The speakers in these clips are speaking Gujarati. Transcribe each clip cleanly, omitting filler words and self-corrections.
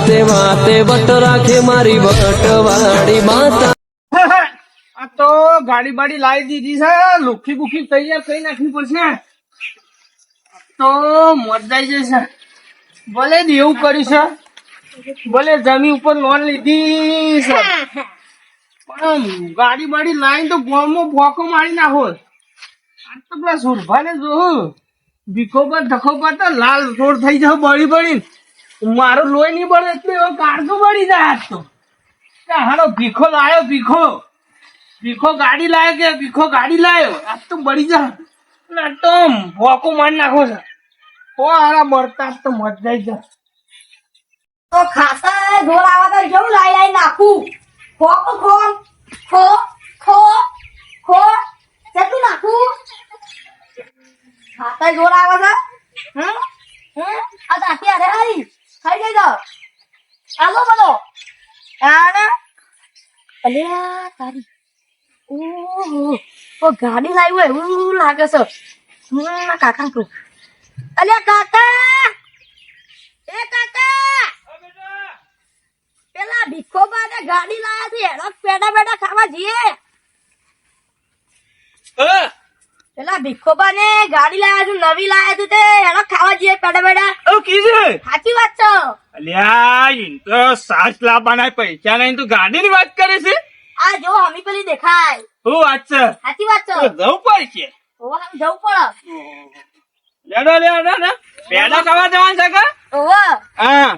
વાતે વાતે વટ રાખે મારી વટવાળી માતા. આ તો ગાડી બાડી લાવી દીધી છે, લુખી બુખી તૈયાર કરી નાખવી પડશે. તો મરજાઈ જશે. ભલે દેવું કર્યું છે, ભલે જમીન ઉપર લોન લીધી છે, પણ ગાડી બાડી લાવીને તો ગોળમાં ભોકો મારી નાખો. આ તો પેલા સુરભાને જોઉં ભીખો પર ધખો પર તો લાલ રોડ થઈ જાવ બળી બળીને. મારો લોહી નહીં બળે એટલે એવો કાળજો બળી જાય. આજ તો હાલો ભીખો લાયો, ભીખો ગાડી લાયો કે ભીખો ગાડી લાયો, આજ તો બળી જા. તો ભોકો મારી નાખો છે. ઓ હારા બળતા તો મત જાય છે. તો ખાતા ઢોર આવા તો જેવું લાઈ લાઈ નાખું. ખો ખો ખો ખો ખો કેટલું નાખું? ખાતા ઢોર આવા છે. આ તાકી અરે હારી ખાઈ ગઈ તો આલો બોલો આને અલ્યા તારી. ઓહો ઓ ગાડી લાવી હોય એવું લાગે છે. કાકા કહું અલ્યા કાકા, એ કાકા પેલા ભીખો બાને ગાડી લાયા છે એનો પેડા પેડા ખાવા જઈએ. પેલા ભીખો બાને ગાડી લાયા છે, નવી લાયા છે તે એનો ખાવા જઈએ પેડા પેડા. સાચી વાત છે. અલ્યા ઈન તો સાસ લાવવાના પૈસા નહીં, તું ગાડી ની વાત કરે છે. આ જો હમી પેલી દેખાય. શું વાત છે? સાચી વાત છે. જવું પડશે. ઓવા હમ જવું પડે. લેડો પેડા ખાવા જવાનું છે કે? ઓવા હા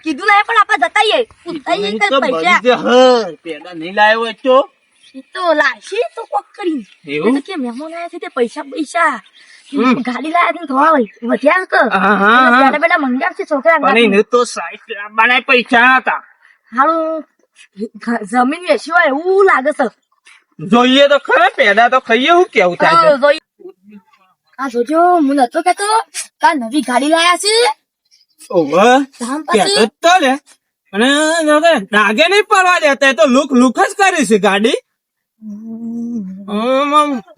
કીધું નહીં પણ આપણે જતાઈએ. ઉતાઈએ તો પૈસા પેડા નહીં લાવ્યો હોય તો તો લાવશે તો કોક કરી. એવું? તો કે મહેમાન આયા છે તે પૈસા ગાડી લાયા છે થોડા વધ્યા કે પેલા પેલા મંગાવ છે છોકરા. પણ એને તો સાઈઝ લાવવાના પૈસા હતા. હારું જમીન વેચી હોય એવું લાગે છે. જોઈએ તો ખરા પેડા તો ખાઈએ. હું કેવું થાય છે? આ જોજો હું નતો કેતો કા નવી ગાડી લાયા છે. ઓહો ધામ કેતો પછી તો લે. અને ડાગે નહીં પડવા દેતા, એ તો લુક જ કરી છે ગાડી.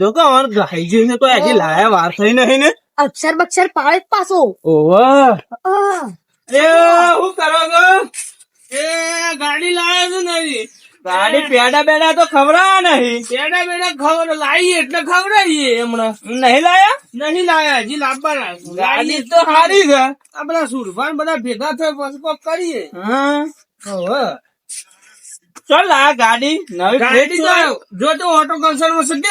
જો કે અમાર ગાઈ જઈને તો હજી લાયા વાર થઈ નહીં ને. અક્ષર બક્ષર પાડે જ પાછો. ઓહો આહ, એ હું કરો છો? એ ગાડી લાયા છે નવી. ગાડી પેડા બેડા તો ખવડાવવા નહીં. પેડા બેડા ખબર લાવીએ એટલે ખવડાવીએ. હમણાં નહીં લાયા? નહીં લાયા, હજી લાવવાના. ગાડી તો સારી છે. આપડા સુરભાન બધા ભેગા થઈ પછી કોક કરીએ. ચાલ આ ગાડી નવી ગાડી જો તો ઓટો કન્સર્ન માં સકે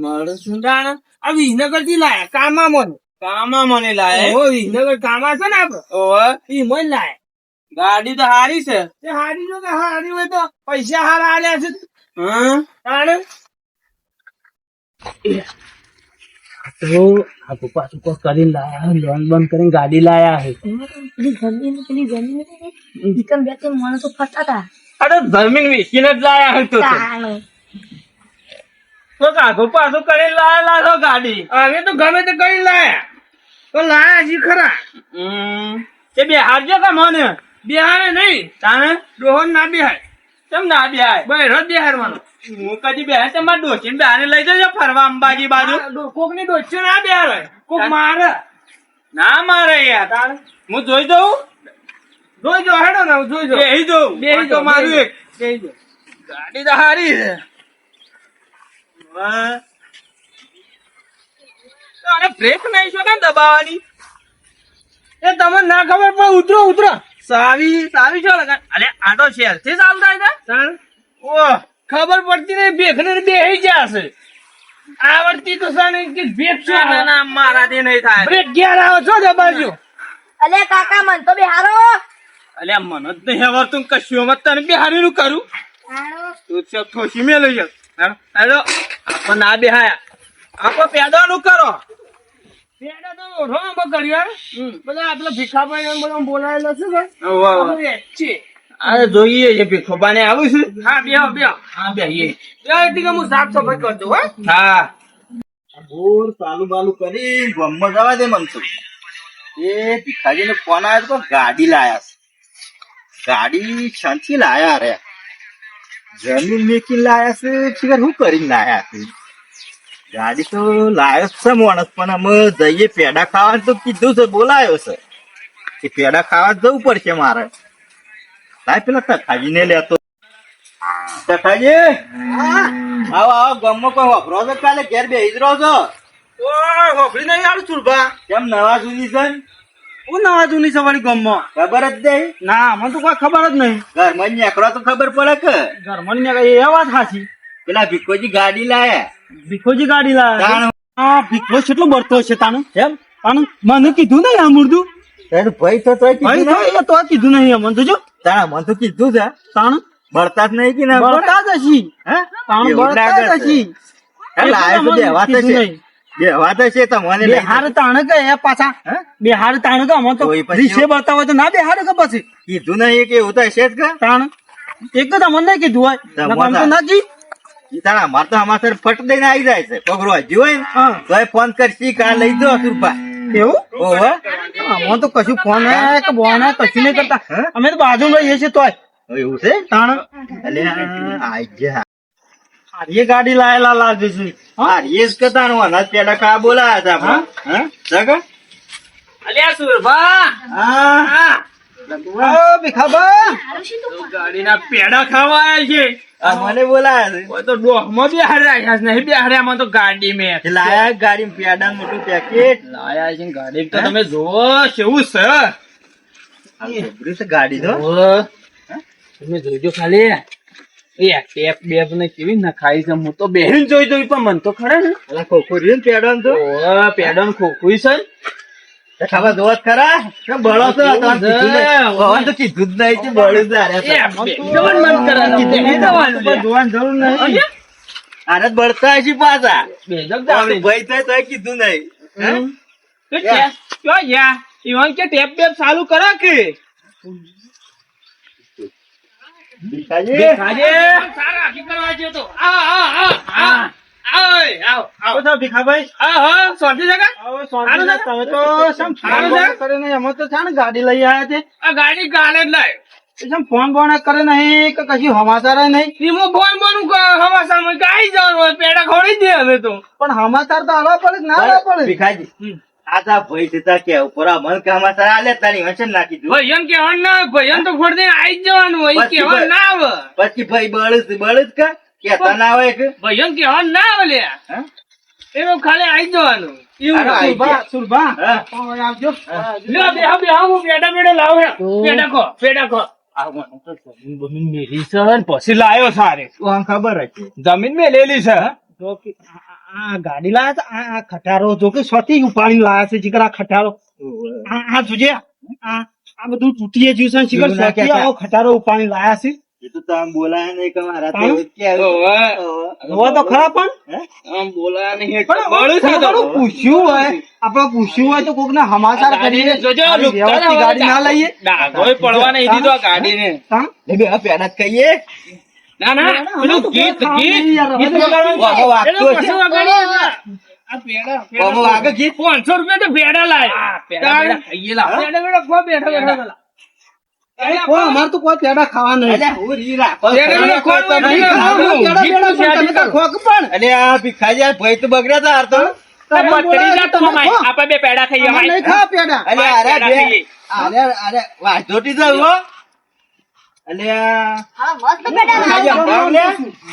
મળે સુંદાણા. આ વિસનગર થી લાયા. કામા મને લાયા. ઓ વિસનગર કામા છે ને આપડે. ઓહો ઈ મને લાયા. ગાડી તો હારી છે. હારી જો કે હારી હોય તો પૈસા હારા આલ્યા છે. તો આ પપ્પા સુપર કરીને લાયા, લોન બંધ કરીને ગાડી લાયા છે. પેલી જમીન દુકાન બે ત્રણ માણસો ફરતા હતા. અરે જમીન વેચીને જ લાયા હતો. તો કાકો પાછું કરીને લાયેલા છો ગાડી. અમે તો ગમે તે કરીને લાયા. તો લાયા હજી ખરા. તે બે હારજો કે મને બિહારે નહીં. તાને ડોહન ના બિહાર. કેમ ના બિહાર? બહેરો જ બિહારવાનો. હું કદી બિહાર તમારે ડોસી બિહાર લઈ જજો ફરવા અંબાજી બાજુ. કોક ની ડોસી ના બિહાર કોક મારે ના મારે યાર. તારે હું જોઈ દઉં. જોઈ જો હેડો ને જોઈ જો. બેહી દઉં. બેહી તો મારું એક. બેહી દો. ગાડી તો હારી છે. અને બ્રેક નહીં છો ને દબાવવાની. એ તમને ના ખબર પણ ઉતરો. સાવી છો લગન. અરે આટો શેર થી ચાલતા છે. ઓહ ખબર પડતી નહીં. બેખને બેહી જશે. આવડતી તો સાને કે બ્રેક છે. ના મારાથી નહીં થાય. બ્રેક ઘેર આવો છો દબાવજો. અલે કાકા મન તો બિહારો. અલે મન જ નહીં આવડતું કશું. મત તને બિહારી નું કરું. તું છે થોસી મે લઈ જાવ. હેલો આપો ના બેહાયા. આપો પેદાનું કરો. પેડા તો રોમ કર્યો. બધા આપલા ભીખાભાઈ બધા બોલાયેલા છે. અરે જોઈએ છે ભીખોબાને આવું છે. હા બે હા બેહીએ. હું સાફ સફાઈ કરજો. હા બોર ચાલુ બાલુ કરી ગમમાં જવા દે મન તો. એ ભીખાજી ને ફોન આવ્યો તો ગાડી લાયા છે. ગાડી છાંથી લાયા રે. જમીન મેકી લાયા છે. શું કરીને લાયા છે? ગાડી તો લાયો છે માણસ, પણ અમે જઈએ પેડા ખાવા તો કીધું છે, બોલાયો છે કે પેડા ખાવા જવું પડશે મારે. લાય પેલા તખાજીને લેતો. તખાજી આવો આવો, ગામમાં કોઈ વાપરો છો? કાલે ઘેર બેસી જ રહો છો? ઓય હોભળી નહીં આવું ચૂરભા. કેમ નવા જૂની છે? હું નવા જૂની સવારી ગામમાં. ખબર જ નહીં. ના મને તો કોઈ ખબર જ નહીં. ઘરમાં નીકળો તો ખબર પડે કે. ઘરમાં ને એ વાત સાચી. પેલા ભીખોજી ગાડી લાયા. ભીખોજી ગાડી લાવે. તાણ હા ભીખો કેટલો બળતો છે તાનું. એમ તાનું મને કીધું નહીં આ મુર્દું. તારું ભાઈ તો તોય ભાઈ કીધું તો ને. એ તો કીધું નહીં અમને તો જો. તારા મને તો કીધું છે. તાણ બળતા જ નહીં કે ના બળતા જ હશી. હે? તાણ એવું બળતા લાગે જ છે. હશી. હે, લાયા તો બેહવા તો કીધું છે. નહીં. બેહવા તો છે તમને લઈ બિહાર તાણ કે એ પાછા હે? બિહાર તાણ કે અમને તો કોઈ પછી- રીસે બળતા હોય તો ના બિહાર કે પછી કીધું નહીં કે એવું તો હશે જ કે. તાણ એક જ અમને નહીં કીધું હોય નકર અમને તો ના કી. ઈ તારા અમાર તો અમાર ફટ દઈને આવી જાય છે. પગરો હજી હોય ને હા તોય ફોન કરશી કાર લઈ દો સુરભા. એવું ઓહો અમને તો કશું ફોન હે કે બોન હે કશું નહીં કરતા. હે? અમે તો બાજુમાં રહીએ છીએ તોય એવું છે? તાણ અલે આઈ જા. એ ગાડી લાયેલા લાગે છે. હા એ જ કતાનો અનાજ પેડા ખા બોલાયા હતા આપણે. હા જગા? અલ્યા સુરભા હા આવો ભીખાબા ગાડીના પેડા ખાવા આવ્યા છે. આ મને બોલાયા છે. ઓય તો ડોહમાં બેહાડ્યા છે નહીં બેહાડ્યામાં તો ગાડી મેં એ લાયા ગાડી પેડા મોટું પેકેટ. લાયા છે ગાડી તો તમે જોવો કેવું છે. આ જબરી છે ગાડી તો. ઓય, તમે જોઈજો ખાલી એ ટેપ બેપ ને કેવી નખાઈ છે. હું તો બેહીને જોઈ જોઈ પણ મન તો ખરા ને અલા ખોખો રહ્યું ને પેડા તો. ઓય પેડો ને ખોખું છે ને. તે ખબર જોત ખરા કે બળો તો હતા. કીધું નહીં. ભગવાન તો કીધું જ નહીં કે બળું જ આરે છે. એ બેસવાનું મન કરે છે. બેહી જવાનું છે. જોવાની જરૂર નહીં. આરે જ બળતા હશે પાછા. બેસક જ આમ આવડે. ભાઈ થાય તોય કીધું નહીં. હે? તો ટેપ- ક્યાં ગયા? ઈવન કે ટેપ બેપ ચાલુ કરો કે ભીખાજી? આજે સારા આખી કરવા છે તો આવો તો ભીખાભાઈ શાંતિ છે કા? આવો શાંતિ છે. તમે તો શેમ ફોન સારું છે? બોન કરે નહીં. અમે તો છે ને ગાડી લઈ આવ્યા છે. આ ગાડી ગાલે જ લાય. શેમ ફોન બોન કરે નહીં કે કશું સમાચાર નહીં. ઈમો ફોન બોનું હવાસામાં કે આઈ જવાનું હોય પેડા ખોડી દે હવે તો. પણ સમાચાર તો આવવા પડે કે ના આવવા પડે. ભીખાજી આ તા ભાઈ થતા કે ઉપર મન કામા તારા આલે તારી વચન નાખી દઉં. ભાઈઓને કહેવાનું ના હોય, ભાઈઓને તો ખોડી દઈને આઈ જ જવાનું હોય. ઈ પછી કહેવાનું ના આવે. પછી ભાઈ બળદ કા કેતા ના હોય કે. ભાઈઓને કહેવાનું ના આવે લ્યા. હે? એનું ખાલી આઈ જ જવાનું. હારું, આઈ સુરભા સુરભા હા. હવે આવજો. લ્યો, બેહો, હું પેડા બેડા લાવું હે. પેડા ખો. આવવાનું તો જમીન મેલી છે ને પછી લાયો સારે. તું ખબર હતી. જમીન મેલેલી છે. જો કે આ ગાડી લાયા છે. આ ખટારો જો કે સ્વતી ઉપાડી લાયા છે. જીગર આ ખટારો આ જોજે આ બધું તૂટીએ જ્યું છે. જીગર એવું ના સ્વતી કહેતા. આવો ખટારો ઉપાડી લાયા છે. એ તો તમે બોલાયા નહીં કે મારા તાણ? તો કે આવ્યું. જોવા તો ખરા પણ હે? આમ બોલાયા નહીં. પણ બળું છે તો. થોડું પૂછ્યું હોય આપણે પૂછ્યું હોય તો કોક ને સમાચાર કરીએ. જોજો, આવી લુકતા વ્યવસ્થિત ના ગાડી ના લઈએ. ડાઘોય પડવા નહીં દીધો આ ગાડીને. તાણ? લે બે આ પેડા જ કહીએ. ના ના પેલું ગીત યાર, ગીત હવે તો વગાડવાનું. વાહો વાગતું એનું હશે. કશું વગાડીએ ના. આ પેડા વાહો વાગે ગીત. 500 રૂપિયા તો પેડા લાય. પેડા ખાઈએ લા. પેડા બેડા ખો બેઠા બેઠા. કોઈ અમારે તો કોઈ પેડા ખાવા નહીં. અલ્યા હું રી રાખો. પેડા બેડા ખો નહીં નહીં ખાવા, પેડા બેડા પણ તમે તો ખોક પણ. અલ્યા આ ભીખાજી આ ભાઈ તો બગડ્યા તા હાર તો. તમે પતરી બોલાવો જા તો તો તમે ખો. આપણે બે પેડા ખાઈએ અમે નહીં ખાવા પેડા. અલ્યા અરે પેડા બે ખાઈએ. અરે વાંધોટી જાવ હો. અલ્યા હા મસ્ત પેડા ભીખાજી લાવ્યો. સંભાળ લે.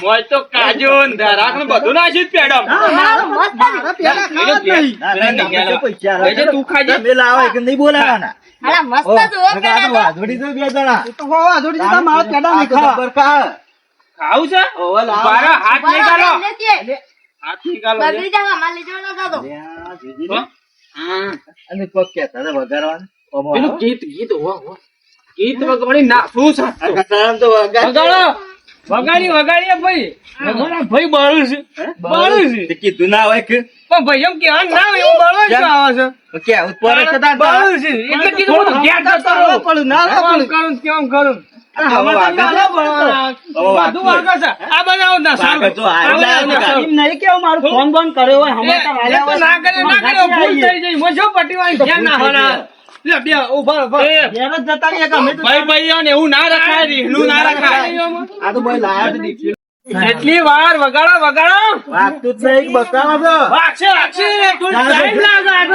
મોય તો કાજુ ને ધરાક ને બધું નાખ્યું જ પેડા મારા મસ્ત મારા પેડા ખાવા જ નહીં. ના, ના, ના, પેલા પૈસા લેજે, તું ખાજે. તમે લાવો કે નહીં બોલાવાના. હાલા મસ્ત ઓ, જુઓ નકર આ તો પેડા તો. વાંધોટી તો બે જણા. તો હોવા જોડી દીધા મારા પેડા નહીં ખાવા. ખબર કા? ખાવું છે ઓવે લાવો. બારો હાથ નહીં ગાલો બરાબર લેતીએ. હાથ નહીં ગાલો બગડી જાવ અમારે લઈ જવાનો નતો. અલ્યા, જોજી હો? ને. અને કોક કહેતા હતા વગાડવાનું. ઓમો પેલું આવો. ગીત ગીત ગીત વગાડી નાખવું છે આ કટારામ તો વગાડ. વગાડો વગાડીએ ભાઈ વગાડા ભાઈ બાળું છે બાળું છે તે કીધું ના હોય કે પણ ભાઈ એમ કેવાનું ના હોય એવું બળવા જ આવે છે કે ઉપર કદાચ બાળું છે એટલે કીધું હું ઘેર જતો રહું. પડું ના કેમ પડું. કરું કેમ કરું હવે વાગે. બધું વાગે છે આ બધા ના સારું વાગે તો હાલ આ બધા ના સારું. એમ નહીં કેવું મારું ફોન બંધ કર્યો હોય સમાચાર એ આલ્યા તો હોય. ના કરે ના કરે ભૂલ થઈ જાય મજો પટીવાની ધ્યાન ના હોના લે બે ઉભા ઉભા ઘેર જ જતા રહીએ કે અમે તો ભાઈ ભાઈઓને એવું ના રખાય રીહનું ના રખાય આ તો ભાઈ લાયા છે દીકરી. જેટલી વાર વગાડો વગાડો વાગતું જ નહીં, બતાવો છો. વાગશે વાગશે થોડી ટાઈમ લાગે આ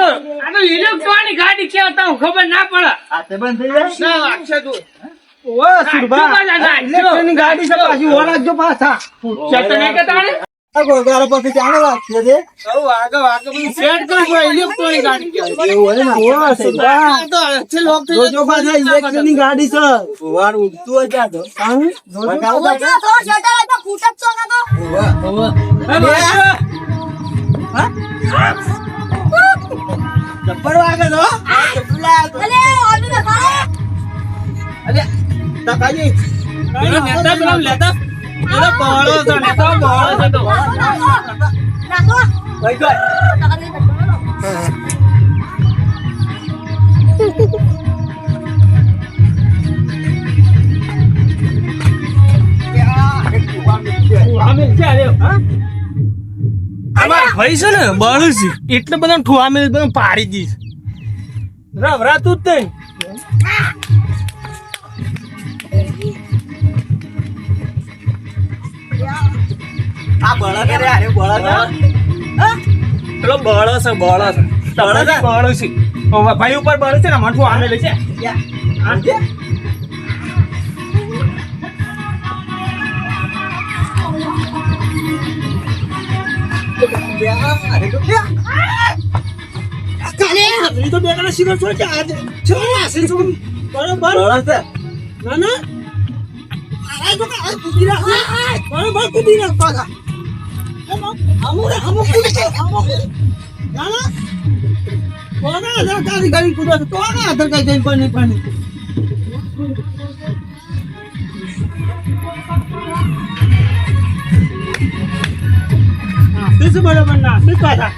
તો ઇલેક્ટ્રોનિક ગાડી કેતા હું ખબર ના પડે હાથે બંધ થઈ જાય. ના વાગશે તું ઓ સુરભા ઇલેક્ટ્રિકની ગાડી છે પાછી ઓળખજો પાછા ચેતન નહીં કહેતા ને આ ગોગારા પછી ચાલે લાગશે રે આગળ બધું સેટ કરો ઇલેક્ટ્રોનિક ગાડી કહેવાય. એવું હોય ને ઓ સુરભા તો છે લોક થઈ જોજો પાછા ઇલેક્ટ્રિકની ગાડી છે વાર ઉડતું હોય ત્યાં તો જોજો ઓછો તો શટર તો ફૂટક તો ના ચપ્પર વાગે તો અલે ઓલી ને ખાય અરે તકાજી લેતા પેલા લેતા પેલો બળો છે નેતા બળો છે તો નાખો ભાઈ ગયો ભાઈ છે ને બળ છે એટલે બધા ઠુવા મેં બધા પાડી દઈશ રવરાતું જ નહીં આ બળા કરે આરે બળા પેલો બળો છે બળો છે બળો છે ભાઈ ઉપર બળ છે ને મઠું આમે લે છે આમ છે અરે તો એ તો બે કલા સિગર છોડ છે આજે છો આસી છો બરોબર બળા છે ના ના આ તો આ કુદી રાખ બરોબર કુદી રાખ પાછા હમો કુદી હમો ના ના કોના આધાર કાર્ડ ગાડી કુદો તો કોના આધાર કાર્ડ જઈ પાણી તે બરાબર ના તે પાછા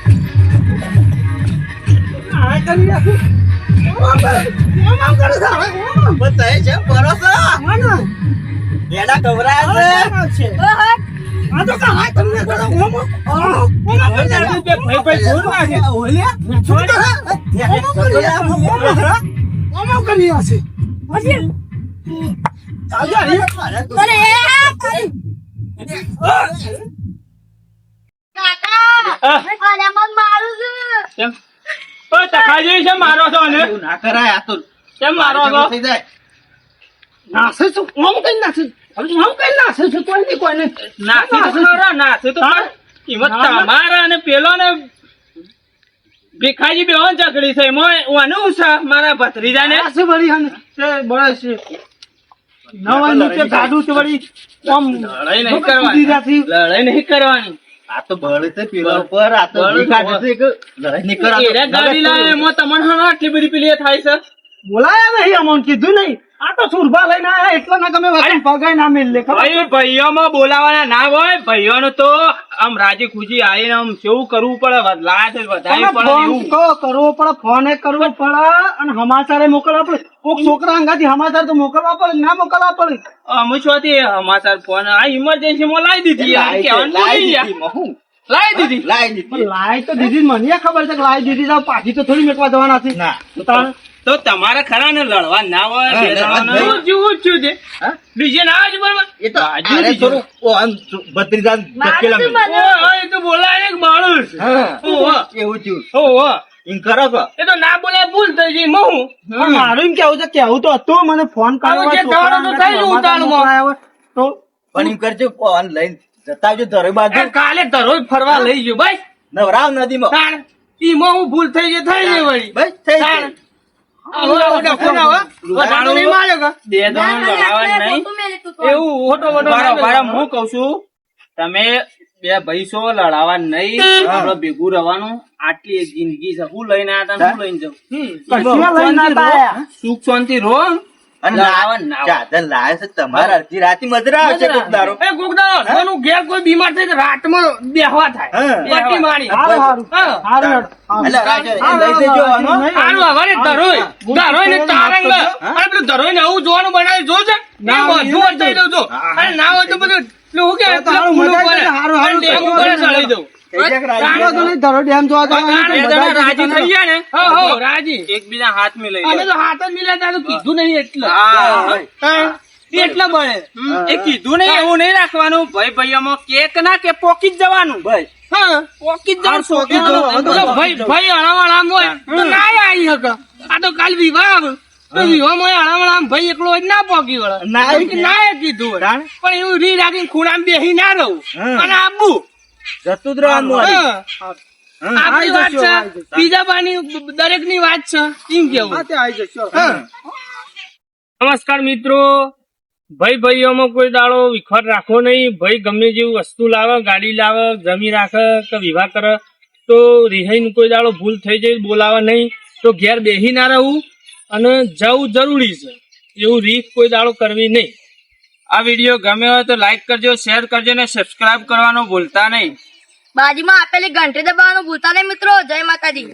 આ કરી રાખું બતાય છે બરોબર એડા કવરાયા છે આ તો કાય તમને કરો ઓમો ભાઈ છોડ નાખે ઓલે છોડ ઓમો કરી આશે પછી અરે કાકા અરે મન મારું છે ઓ તખાજી છે મારો છો ને એવું ના કરાય આ તો કેમ મારો છો થઈ જાય નાસે તો ઓમ કઈ નાસે હવે ઓમ કઈ નાસે છે કોઈ નહીં નાસે તો ખરા નાસે તો કિંમત તમારા અને પેલો ને ભીખાજી બેવાન ચકડી છે મોય ઓનું છે મારા ભત્રીજાને નાસે વળી હન તે બળે છે નવા નીચે ગાડું છે વળી ઓમ લડાઈ નહીં કરવાની લડાઈ નહીં કરવાની આ તો બળ છે પેલા ઉપર આ તો કાઢે છે કે લડાઈ નહીં કરા એરા ગાડી લાવે મો તમને હા આટલી બધી પેલી થાય છે બોલાયા નહીં અમોન કીધું નહીં આ તો સુરભા લઈને આયા એટલા ના ગમે વાત પગાઈ ના મિલ લે ભાઈ ભાઈઓમાં બોલાવાના ના હોય ભાઈઓને તો આમ રાજી ખુશી આવીને આમ કેવું કરવું પડે લાત વધારે પડે એવું તો કરવો પડે ફોન કરવો પડે અને સમાચાર મોકલવા પડે કોક છોકરા અંગાથી સમાચાર તો મોકલવા પડે ના મોકલવા પડે અમે છોથી સમાચાર ફોન આ ઇમરજન્સી માં લાવી દીધી યાર કેવાનું લાવી દીધી લાવી તો દીધી મને ખબર છે કે લાવી દીધી તો પાછી તો થોડી મેકવા જવાના છે ના તો તમારે ખરા ને લડવા ના હોય જીવું છું છે બીજે ના જ બરોબર એ તો આરે થોડું આમ ભત્રીજા ધક્કે લાગે એ તો બોલાય એક માણસ એવું થયું ઓહો ઇન કરો છો એ તો ના બોલાય ભૂલ થઈ ગઈ હું મારું એમ કેવું છે કેવું તો હતું મને ફોન કરવો તો પણ એમ કરજો ફોન લઈને જતા આવજો ધરોઈ બાજુ કાલે ધરોઈ ફરવા લઈ ગયો ભાઈ નવરાવ નદીમાં ઈમાં હું ભૂલ થઈ ગઈ થઈ ગઈ વળી બસ થઈ ગઈ હું કઉ છું તમે બે ભાઈ છો લડાવા નહીં આપડે ભેગું રહેવાનું આટલી એક જિંદગી છે હું લઈને આવ્યા હું લઈને જાઉં સુખ શાંતિ રહો અને ચાદર લાવે છે તમારા અડધી રાતે મજરા આવશે કોક દારો ઘેર કોઈ બીમાર થાય તો રાતમાં બેહવા થાય પટ્ટી મારી એટલે રાજા લઈ દેજો ધરોઈ ને આવું જોવાનું બનાવી જો છે ના બધું બતાવી દઉં છું અને ના હોય તો બધું હું કે ચડાવી દઉં રાજી થઈ ગયા ને રાજી એકબીજા હાથ મિલાઈ અમે તો હાથ જ મિલાતા તો કીધું નહીં એટલે એટલે બને એ કીધું નહીં એવું નહીં રાખવાનું ભાઈ ભાઈઓમાં કેક ના કે પોકી જ જવાનું ભાઈ હા પોકી જ જવાનું ભાઈ ભાઈ અણાવાળા હોય તો ના આવી શકે આ તો કાલ વિવાહ તો વિહોમાં આળામણામ ભાઈ એકલો જ ના પોકી વળે. ના એમ કે ના એ કીધું હોય. તાણ? પણ એવું રી રાખીને ખૂણામાં બેસી ના રહું હમ. અને આબુ જતું જ રહેવાનું વળી. હા. આપણી વાત છે બીજા બાની દરેક ની વાત છે એમ કેવું. હા. નમસ્કાર મિત્રો, ભાઈ ભાઈઓમાં કોઈ દાડો વિખવાટ રાખો નહીં. ભાઈ ગમે જેવું વસ્તુ લાવે, ગાડી લાવે, જમી રાખે કે વિવાહ કરે તો રિહાઈ કોઈ દાડો ભૂલ થઈ જાય બોલાવે નહીં તો ઘેર બેસી ના રહું અને જવું જરૂરી છે. એવું રીત કોઈ દાડો કરવી નહીં. આ વિડીયો ગમ્યો હોય તો લાઈક કરજો, શેર કરજો ને સબસ્ક્રાઇબ કરવાનું ભૂલતા નહીં. બાજુમાં આપેલી ઘંટી દબાવવાનું ભૂલતા નહીં મિત્રો. જય માતાજી.